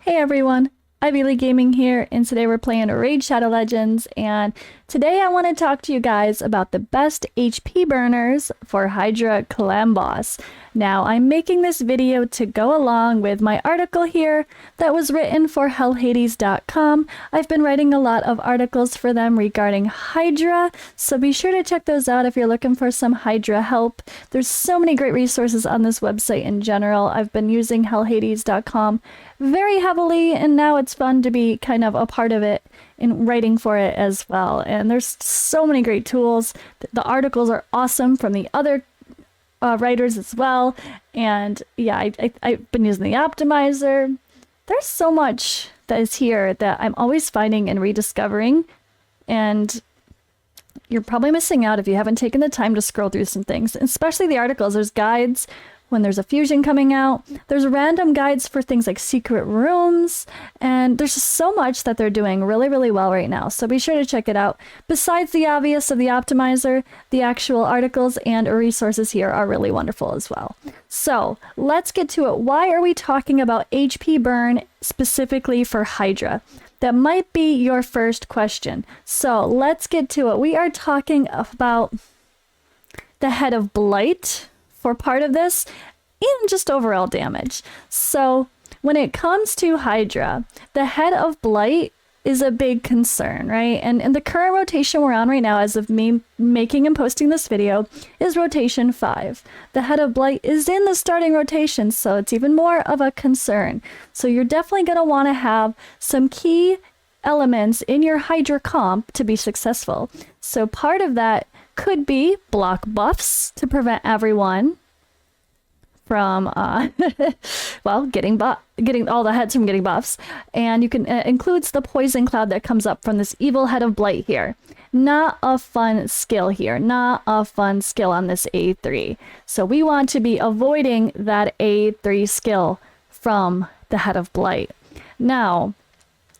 Hey everyone, Ivy League Gaming here, and today we're playing Raid Shadow Legends, and today I want to talk to you guys about the best HP burners for HYDRA Clan Boss. Now, I'm making this video to go along with my article here that was written for HYDRA. I've been writing a lot of articles for them regarding HYDRA, so be sure to check those out if you're looking for some HYDRA help. There's so many great resources on this website in general. I've been using HYDRA very heavily, and now it's fun to be kind of a part of it in writing for it as well. And there's so many great tools. The articles are awesome from the other writers as well. And yeah, I've been using the optimizer. There's so much that is here that I'm always finding and rediscovering. And you're probably missing out if you haven't taken the time to scroll through some things, especially the articles. There's guides when there's a fusion coming out. There's random guides for things like secret rooms, and there's just so much that they're doing really, really well right now. So be sure to check it out. Besides the obvious of the optimizer, the actual articles and resources here are really wonderful as well. So let's get to it. Why are we talking about HP burn specifically for HYDRA? That might be your first question. So let's get to it. We are talking about the Head of Blight for part of this, and just overall damage. So when it comes to HYDRA, the Head of Blight is a big concern, right? And the current rotation we're on right now, as of me making and posting this video, is rotation 5. The Head of Blight is in the starting rotation, so it's even more of a concern. So you're definitely going to want to have some key elements in your HYDRA comp to be successful. So part of that could be block buffs to prevent everyone from well, getting all the heads from getting buffs. And you can includes the poison cloud that comes up from this evil Head of Blight here. Not a fun skill here, not a fun skill on this A3. So we want to be avoiding that A3 skill from the Head of Blight. Now,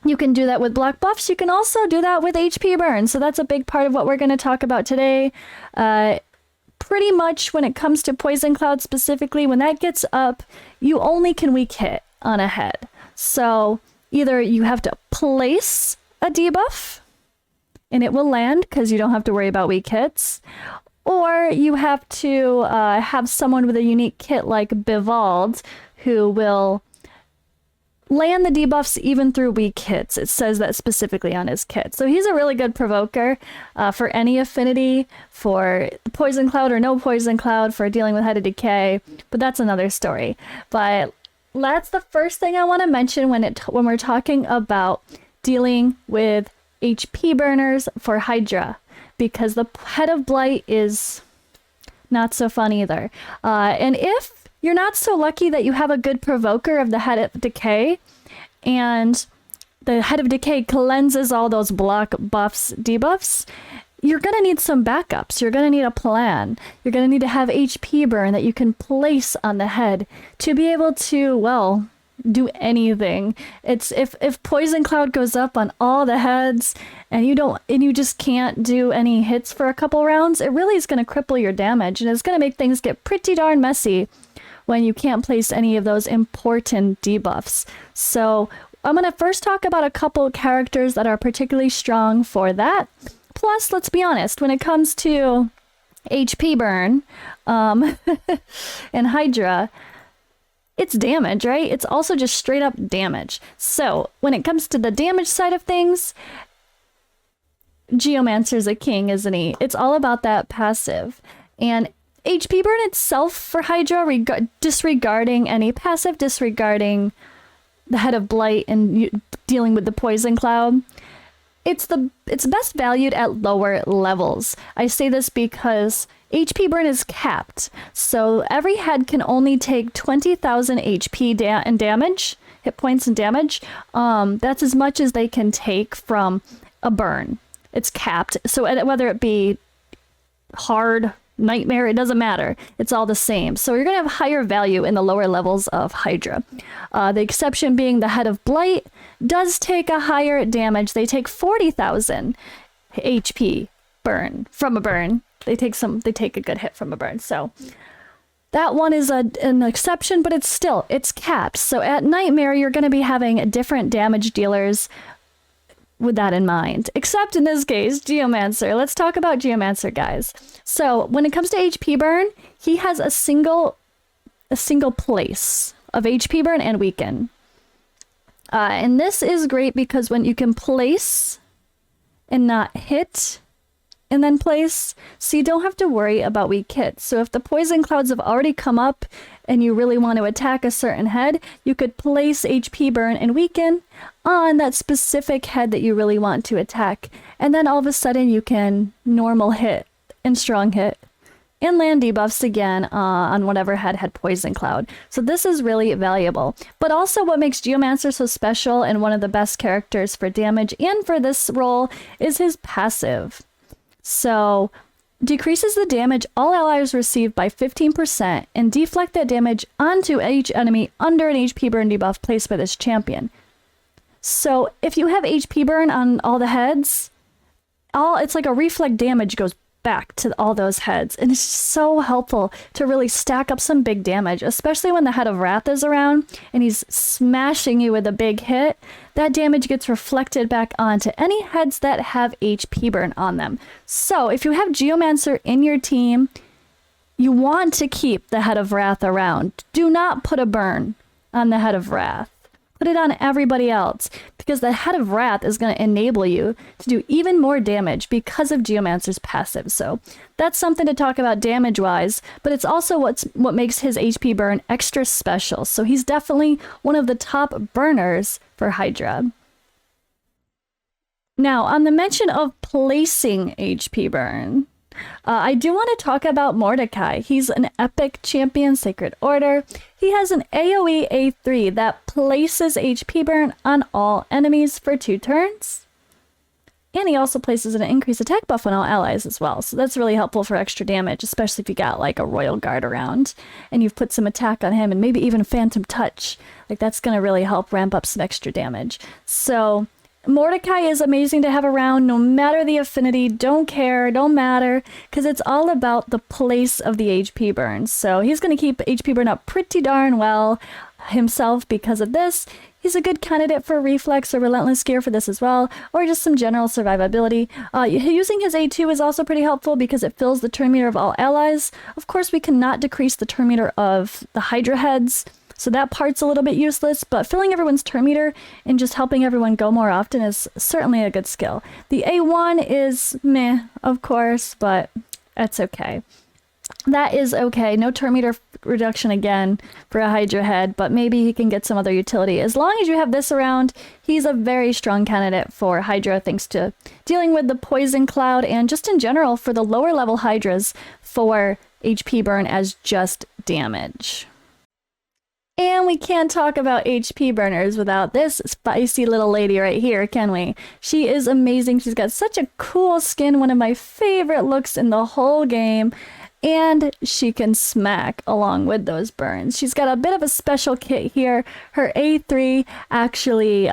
you can do that with block buffs. You can also do that with HP burn. So that's a big part of what we're going to talk about today. Pretty much when it comes to Poison Cloud specifically, when that gets up, you only can weak hit on a head. So either you have to place a debuff and it will land because you don't have to worry about weak hits, or you have to have someone with a unique kit like Bivald who will land the debuffs even through weak hits. It says that specifically on his kit. So he's a really good provoker for any affinity, for Poison Cloud or no Poison Cloud, for dealing with Head of Decay, but that's another story. But that's the first thing I want to mention when we're talking about dealing with HP burners for HYDRA, because the Head of Blight is not so fun either. And if you're not so lucky that you have a good provoker of the Head of Decay, and the Head of Decay cleanses all those block buffs, debuffs, you're going to need some backups. You're going to need a plan. You're going to need to have HP burn that you can place on the head to be able to, well, do anything. It's if Poison Cloud goes up on all the heads and you just can't do any hits for a couple rounds, it really is going to cripple your damage, and it's going to make things get pretty darn messy when you can't place any of those important debuffs. So I'm going to first talk about a couple characters that are particularly strong for that. Plus, let's be honest, when it comes to HP burn and HYDRA, it's damage, right? It's also just straight up damage. So when it comes to the damage side of things, Geomancer's a king, isn't he? It's all about that passive. And HP burn itself for HYDRA, disregarding any passive, disregarding the Head of Blight and dealing with the Poison Cloud, it's best valued at lower levels. I say this because HP burn is capped, so every head can only take 20,000 HP and damage, hit points and damage. That's as much as they can take from a burn. It's capped, so whether it be hard, nightmare, it doesn't matter. It's all the same. So you're going to have higher value in the lower levels of HYDRA. The exception being the Head of Blight does take a higher damage. They take 40,000 HP burn from a burn. They take a good hit from a burn. So That one is an exception, but it's capped. So at Nightmare, you're going to be having different damage dealers with that in mind. Except in this case, Geomancer. Let's talk about Geomancer, guys. So when it comes to HP burn, he has a single place of HP burn and weaken. And this is great because when you can place and not hit and then place, so you don't have to worry about weak hits. So if the poison clouds have already come up and you really want to attack a certain head, you could place HP burn and weaken on that specific head that you really want to attack. And then all of a sudden you can normal hit and strong hit and land debuffs again on whatever head had poison cloud. So this is really valuable. But also what makes Geomancer so special and one of the best characters for damage and for this role is his passive. So, decreases the damage all allies receive by 15% and deflect that damage onto each enemy under an HP burn debuff placed by this champion. So, if you have HP burn on all the heads, it's like a reflect damage goes back to all those heads. And it's just so helpful to really stack up some big damage, especially when the Head of Wrath is around and he's smashing you with a big hit. That damage gets reflected back onto any heads that have HP burn on them. So if you have Geomancer in your team, you want to keep the Head of Wrath around. Do not put a burn on the Head of Wrath. Put it on everybody else, because the Head of Wrath is going to enable you to do even more damage because of Geomancer's passive. So that's something to talk about damage-wise, but it's also what makes his HP burn extra special. So he's definitely one of the top burners for HYDRA. Now, on the mention of placing HP burn, I do want to talk about Mordecai. He's an epic champion, Sacred Order. He has an AoE A3 that places HP burn on all enemies for 2 turns. And he also places an increased attack buff on all allies as well. So that's really helpful for extra damage, especially if you got like a Royal Guard around and you've put some attack on him and maybe even Phantom Touch. Like that's going to really help ramp up some extra damage. So Mordecai is amazing to have around no matter the affinity, don't care, don't matter, because it's all about the place of the HP burn. So he's going to keep HP burn up pretty darn well himself because of this. He's a good candidate for Reflex or Relentless gear for this as well, or just some general survivability. Using his A2 is also pretty helpful because it fills the turn meter of all allies. Of course, we cannot decrease the turn meter of the HYDRA heads, so that part's a little bit useless, but filling everyone's turn meter and just helping everyone go more often is certainly a good skill. The A1 is meh, of course, but that's okay. That is okay. No turn meter reduction again for a HYDRA head, but maybe he can get some other utility. As long as you have this around, he's a very strong candidate for HYDRA thanks to dealing with the poison cloud and just in general for the lower level HYDRAs for HP burn as just damage. And we can't talk about HP burners without this spicy little lady right here, can we? She is amazing. She's got such a cool skin, one of my favorite looks in the whole game. And she can smack along with those burns. She's got a bit of a special kit here. Her A3 actually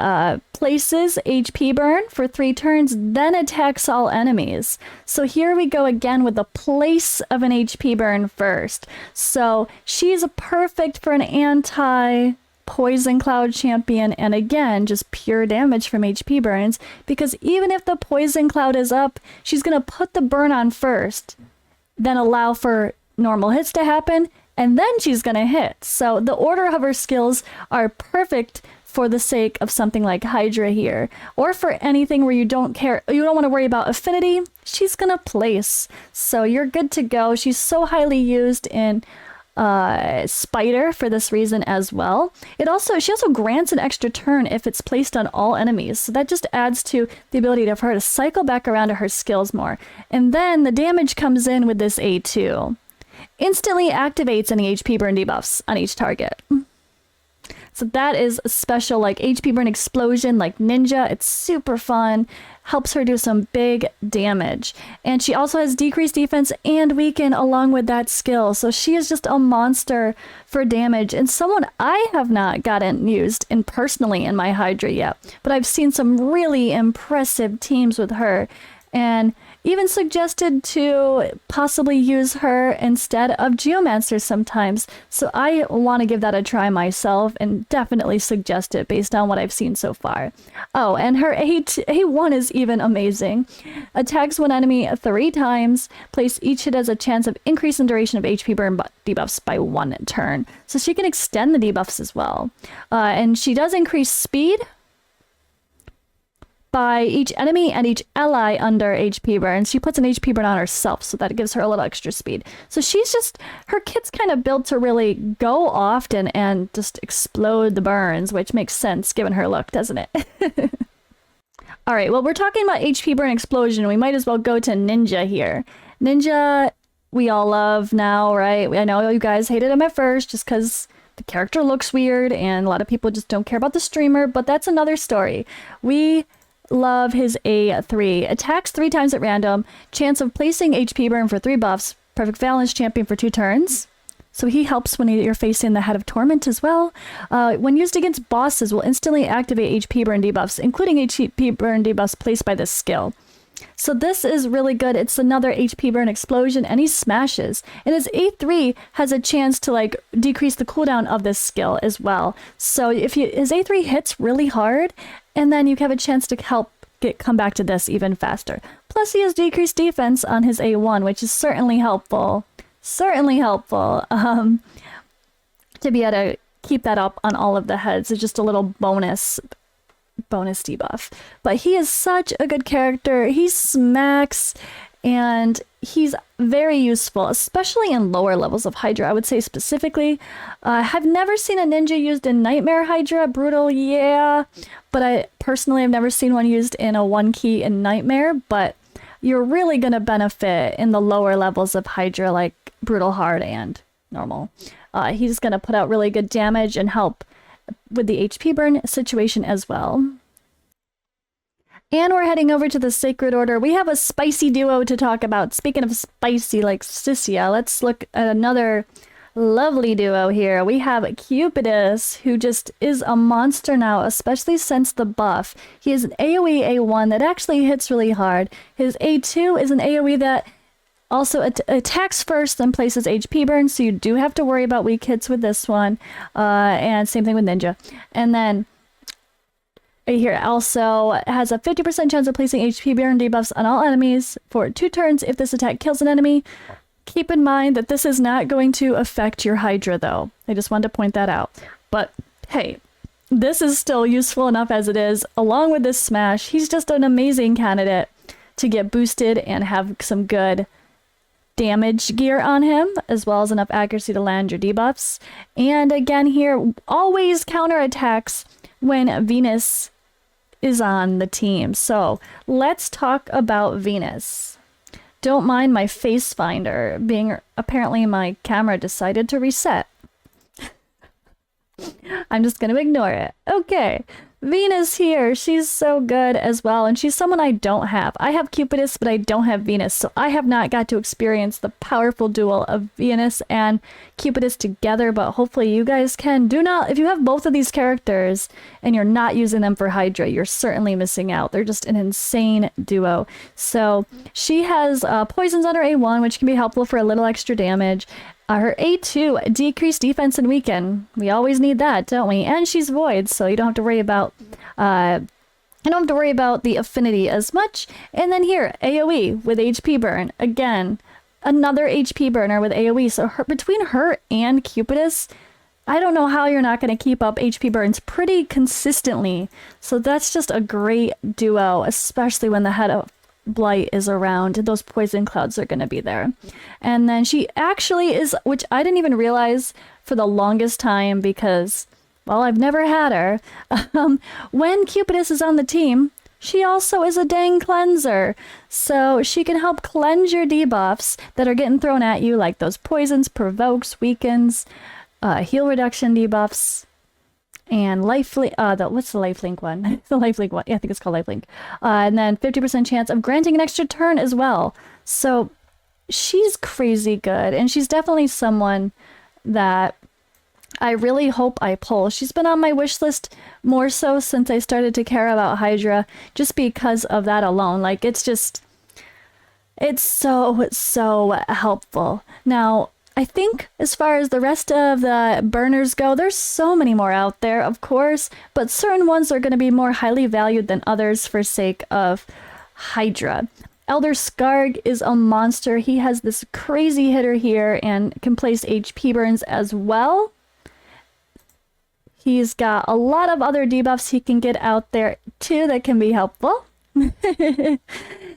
places HP burn for 3 turns, then attacks all enemies. So here we go again with the place of an HP burn first. So she's perfect for an anti-poison cloud champion, and again, just pure damage from HP burns, because even if the poison cloud is up, she's going to put the burn on first, then allow for normal hits to happen, and then she's gonna hit. So the order of her skills are perfect for the sake of something like HYDRA here, or for anything where you don't care, you don't want to worry about affinity, she's gonna place. So you're good to go. She's so highly used in Spider for this reason as well. She also grants an extra turn if it's placed on all enemies, so that just adds to the ability of her to cycle back around to her skills more. And then the damage comes in with this A2. Instantly activates any HP burn debuffs on each target. So that is a special, like HP burn explosion, like Ninja. It's super fun. Helps her do some big damage. And she also has decreased defense and weaken along with that skill. So she is just a monster for damage, and someone I have not gotten used in personally in my HYDRA yet. But I've seen some really impressive teams with her. And even suggested to possibly use her instead of Geomancer sometimes. So I want to give that a try myself and definitely suggest it based on what I've seen so far. Oh, and her A1 is even amazing. Attacks one enemy 3 times. Place each hit as a chance of increase in duration of HP burn debuffs by 1 turn. So she can extend the debuffs as well. And she does increase speed by each enemy and each ally under HP burn. She puts an HP burn on herself, so that gives her a little extra speed. So she's just, her kit's kind of built to really go often and just explode the burns, which makes sense given her look, doesn't it? All right, well, we're talking about HP burn explosion. We might as well go to Ninja here. Ninja, we all love now, right? I know you guys hated him at first just because the character looks weird and a lot of people just don't care about the streamer, but that's another story. We love his A3. Attacks 3 times at random. Chance of placing HP burn for 3 buffs. Perfect balance champion for 2 turns. So he helps when you're facing the Head of Torment as well. When used against bosses, will instantly activate HP burn debuffs, including HP burn debuffs placed by this skill. So this is really good. It's another HP burn explosion, and he smashes. And his A3 has a chance to like decrease the cooldown of this skill as well. So if his A3 hits really hard, and then you have a chance to help come back to this even faster. Plus he has decreased defense on his A1, which is certainly helpful. Certainly helpful to be able to keep that up on all of the heads. It's just a little bonus debuff. But he is such a good character. He smacks, and he's very useful, especially in lower levels of Hydra, I would say specifically. I've never seen a ninja used in Nightmare Hydra. Brutal, yeah. But I personally have never seen one used in a 1 key in Nightmare, but you're really going to benefit in the lower levels of Hydra, like Brutal, Hard, and Normal. He's going to put out really good damage and help with the HP burn situation as well. And we're heading over to the Sacred Order. We have a spicy duo to talk about. Speaking of spicy, like Cissia, let's look at another lovely duo here. We have Cupidus, who just is a monster now, especially since the buff. He is an AoE A1 that actually hits really hard. His A2 is an AoE that also attacks first, then places HP burn, so you do have to worry about weak hits with this one. And same thing with Ninja. And then right here also has a 50% chance of placing HP burn debuffs on all enemies for 2 turns if this attack kills an enemy. Keep in mind that this is not going to affect your Hydra, though. I just wanted to point that out. But hey, this is still useful enough as it is. Along with this smash, he's just an amazing candidate to get boosted and have some good damage gear on him, as well as enough accuracy to land your debuffs. And again here, always counterattacks when Venus is on the team. So let's talk about Venus. Don't mind my face finder being, apparently my camera decided to reset. I'm just gonna ignore it. Okay, Venus here, she's so good as well, and she's someone I don't have. I have Cupidus, but I don't have Venus, so I have not got to experience the powerful duel of Venus and Cupidus together, but hopefully you guys can. Do not, if you have both of these characters and you're not using them for Hydra, you're certainly missing out. They're just an insane duo. So she has poisons on her A1, which can be helpful for a little extra damage. Her A2, decreased defense and weaken. We always need that, don't we? And she's void, so you don't have to worry about the affinity as much. And then here, AoE with HP burn. Again, another HP burner with AoE. So between her and Cupidus, I don't know how you're not going to keep up HP burns pretty consistently. So that's just a great duo, especially when the head of Blight is around. Those poison clouds are going to be there. And then she actually is, which I didn't even realize for the longest time because, well, I've never had her. When Cupidus is on the team, she also is a dang cleanser. So she can help cleanse your debuffs that are getting thrown at you, like those poisons, provokes, weakens, heal reduction debuffs, and lifelink, what's the lifelink one? The lifelink one, yeah, I think it's called lifelink. And then 50% chance of granting an extra turn as well. So she's crazy good, and she's definitely someone that I really hope I pull. She's been on my wish list more so since I started to care about Hydra, just because of that alone. Like, it's just, It's so helpful. Now, I think as far as the rest of the burners go, there's so many more out there, of course, but certain ones are going to be more highly valued than others for sake of HYDRA. Elder Skarg is a monster. He has this crazy hitter here and can place HP burns as well. He's got a lot of other debuffs he can get out there too that can be helpful.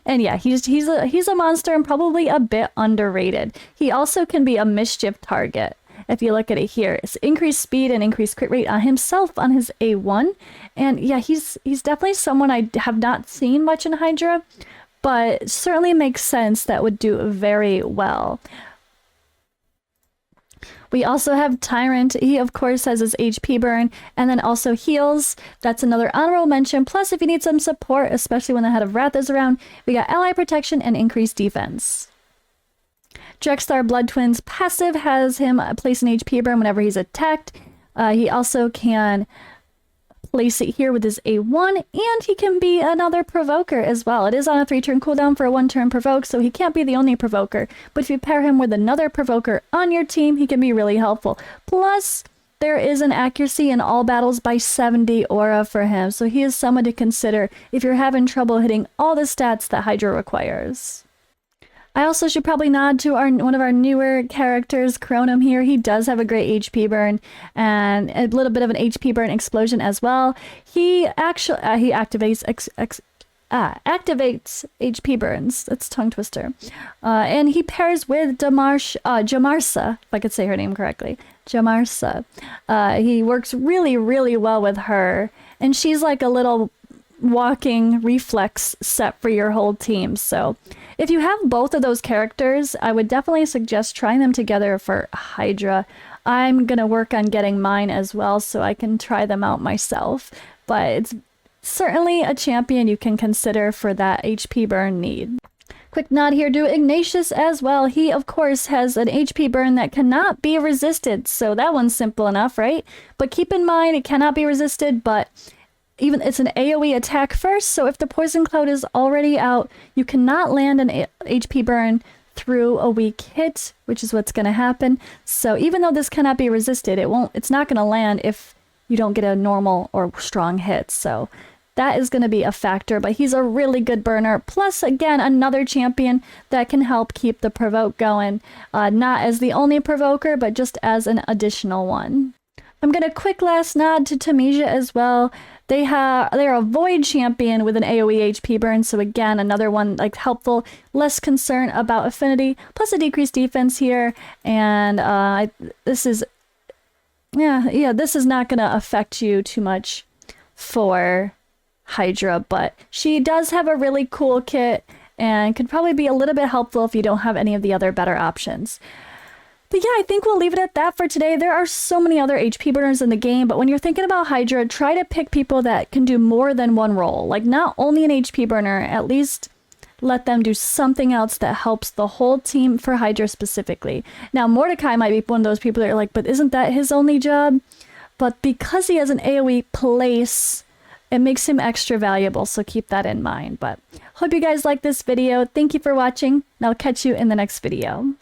And yeah, he's a monster and probably a bit underrated. He also can be a mischief target. If you look at it here, it's increased speed and increased crit rate on himself on his A1. And yeah, he's definitely someone I have not seen much in HYDRA, but certainly makes sense that would do very well. We also have Tyrant. He, of course, has his HP burn and then also heals. That's another honorable mention. Plus, if you need some support, especially when the Head of Wrath is around, we got ally protection and increased defense. Drexthar Blood Twins passive has him place an HP burn whenever he's attacked. He also can place it here with his A1, and he can be another provoker as well. It is on a 3-turn cooldown for a 1-turn provoke, so he can't be the only provoker. But if you pair him with another provoker on your team, he can be really helpful. Plus, there is an accuracy in all battles by 70 aura for him, so he is someone to consider if you're having trouble hitting all the stats that HYDRA requires. I also should probably nod to one of our newer characters, Chronum here. He does have a great HP burn and a little bit of an HP burn explosion as well. He actually he activates HP burns. That's a tongue twister. And he pairs with Jamarsa, if I could say her name correctly. Jamarsa. He works really, really well with her, and she's like a little walking reflex set for your whole team. So if you have both of those characters, I would definitely suggest trying them together for HYDRA. I'm gonna work on getting mine as well so I can try them out myself, but it's certainly a champion you can consider for that HP burn need. Quick nod here to Ignatius as well. He, of course, has an HP burn that cannot be resisted, so that one's simple enough, right? But keep in mind, it cannot be resisted, but even it's an AoE attack first, so if the Poison Cloud is already out, you cannot land an HP burn through a weak hit, which is what's going to happen. So even though this cannot be resisted, it's not going to land if you don't get a normal or strong hit. So that is going to be a factor, but he's a really good burner. Plus, again, another champion that can help keep the provoke going, not as the only provoker, but just as an additional one. I'm going to quick last nod to Tamesia as well. They're a void champion with an AoE HP burn, so again, another one like helpful, less concern about affinity, plus a decreased defense here, and this is not gonna affect you too much for HYDRA, but she does have a really cool kit and could probably be a little bit helpful if you don't have any of the other better options. But yeah, I think we'll leave it at that for today. There are so many other HP burners in the game, but when you're thinking about HYDRA, try to pick people that can do more than one role. Like, not only an HP burner, at least let them do something else that helps the whole team for HYDRA specifically. Now, Mordecai might be one of those people that are like, but isn't that his only job? But because he has an AoE place, it makes him extra valuable, so keep that in mind. But hope you guys like this video. Thank you for watching, and I'll catch you in the next video.